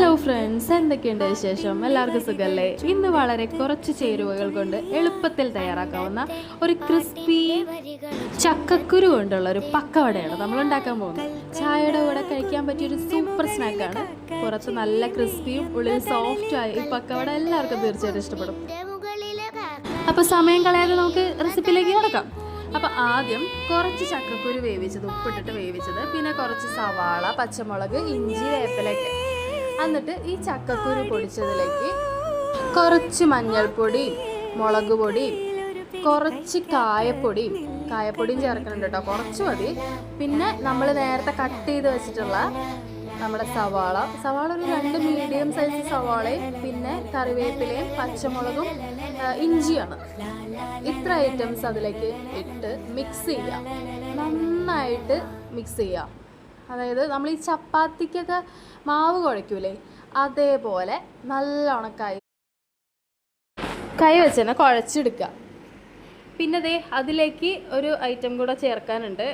Hello friends, എന്തൊക്കെയുണ്ട് വിശേഷം? എല്ലാവർക്കും സുഖമല്ലേ? ഇന്ന് വളരെ കുറച്ച് ചേരുവകൾ കൊണ്ട് എളുപ്പത്തിൽ തയ്യാറാക്കാവുന്ന ഒരു ക്രിസ്പി ചക്കക്കുരു കൊണ്ടുള്ള ഒരു പക്കവടയാണ് നമ്മൾ ഉണ്ടാക്കാൻ പോകുന്നത്. ചായയുടെ കൂടെ കഴിക്കാൻ പറ്റിയൊരു സൂപ്പർ സ്നാക്കാണ്. പുറത്ത് നല്ല ക്രിസ്പിയും ഉള്ളിൽ സോഫ്റ്റുമായി ഈ പക്കവട എല്ലാവർക്കും തീർച്ചയായിട്ടും ഇഷ്ടപ്പെടും. അപ്പോൾ സമയം കളയാതെ നമുക്ക് റെസിപ്പിയിലേക്ക് കിടക്കാം. അപ്പോൾ ആദ്യം കുറച്ച് ചക്കക്കുരു വേവിച്ചത്, ഉപ്പിട്ടിട്ട് വേവിച്ചത്, പിന്നെ കുറച്ച് സവാള, പച്ചമുളക്, ഇഞ്ചി, വേപ്പിലൊക്കെ. എന്നിട്ട് ഈ ചക്കക്കുരു പൊടിച്ചതിലേക്ക് കുറച്ച് മഞ്ഞൾപ്പൊടിയും മുളക് പൊടിയും കുറച്ച് കായപ്പൊടിയും ചേർക്കുന്നുണ്ട് കേട്ടോ, കുറച്ച് മതി. പിന്നെ നമ്മൾ നേരത്തെ കട്ട് ചെയ്ത് വെച്ചിട്ടുള്ള നമ്മുടെ സവാള ഒരു 2 മീഡിയം സൈസ് സവാളയും പിന്നെ കറിവേപ്പിലയും പച്ചമുളകും ഇഞ്ചിയാണ്. ഇത്ര ഐറ്റംസ് അതിലേക്ക് ഇട്ട് മിക്സ് ചെയ്യാം, നന്നായിട്ട് മിക്സ് ചെയ്യാം. അതായത് നമ്മൾ ഈ ചപ്പാത്തിക്കൊക്കെ മാവ് കുഴയ്ക്കൂലേ, അതേപോലെ നല്ലോണം കൈ വെച്ച് തന്നെ കുഴച്ചെടുക്കുക. പിന്നെ ദേ അതിലേക്ക് ഒരു ഐറ്റം കൂടെ ചേർക്കാനുണ്ട്,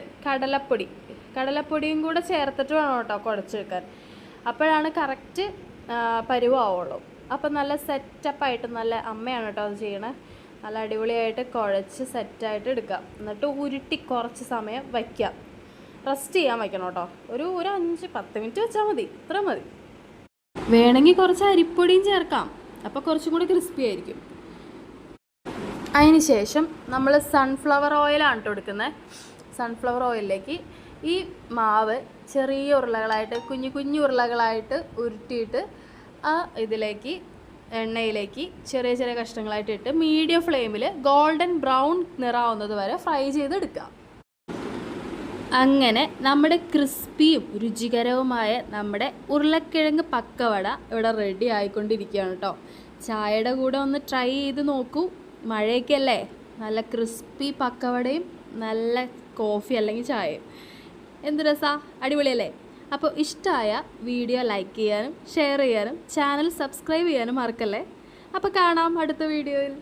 കടലപ്പൊടിയും കൂടെ ചേർത്തിട്ട് വേണം കേട്ടോ കുഴച്ചെടുക്കാൻ. അപ്പോഴാണ് കറക്റ്റ് പരുവാവുള്ളൂ. അപ്പം നല്ല സെറ്റപ്പായിട്ട്, നല്ല അമ്മയാണ് കേട്ടോ അത് ചെയ്യണേ, നല്ല അടിപൊളിയായിട്ട് കുഴച്ച് സെറ്റായിട്ട് എടുക്കാം. എന്നിട്ട് ഉരുട്ടി കുറച്ച് സമയം വയ്ക്കാം, റെസ്റ്റ് ചെയ്യാൻ വയ്ക്കണം കേട്ടോ. ഒരു 5-10 മിനിറ്റ് വെച്ചാൽ മതി, ഇത്ര മതി. വേണമെങ്കിൽ കുറച്ച് അരിപ്പൊടിയും ചേർക്കാം, അപ്പോൾ കുറച്ചും കൂടി ക്രിസ്പി ആയിരിക്കും. അതിന് ശേഷം നമ്മൾ സൺഫ്ലവർ ഓയിലാണ് കേട്ടോ എടുക്കുന്നത്. സൺഫ്ലവർ ഓയിലിലേക്ക് ഈ മാവ് ചെറിയ ഉരുളകളായിട്ട്, കുഞ്ഞു ഉരുളകളായിട്ട് ഉരുട്ടിയിട്ട് എണ്ണയിലേക്ക് ചെറിയ കഷ്ണങ്ങളായിട്ട് ഇട്ട് മീഡിയം ഫ്ലെയിമിൽ ഗോൾഡൻ ബ്രൗൺ നിറാവുന്നത് വരെ ഫ്രൈ ചെയ്തെടുക്കുക. അങ്ങനെ നമ്മുടെ ക്രിസ്പിയും രുചികരവുമായ നമ്മുടെ ഉരുളക്കിഴങ്ങ് പക്കവട ഇവിടെ റെഡി ആയിക്കൊണ്ടിരിക്കുകയാണ് കേട്ടോ. ചായയുടെ കൂടെ ഒന്ന് ട്രൈ ചെയ്ത് നോക്കൂ. മഴയൊക്കെയല്ലേ, നല്ല ക്രിസ്പി പക്കവടയും നല്ല കോഫി അല്ലെങ്കിൽ ചായയും, എന്ത് രസാ, അടിപൊളിയല്ലേ? അപ്പോൾ ഇഷ്ടമായ വീഡിയോ ലൈക്ക് ചെയ്യാനും ഷെയർ ചെയ്യാനും ചാനൽ സബ്സ്ക്രൈബ് ചെയ്യാനും മറക്കല്ലേ. അപ്പോൾ കാണാം അടുത്ത വീഡിയോയിൽ.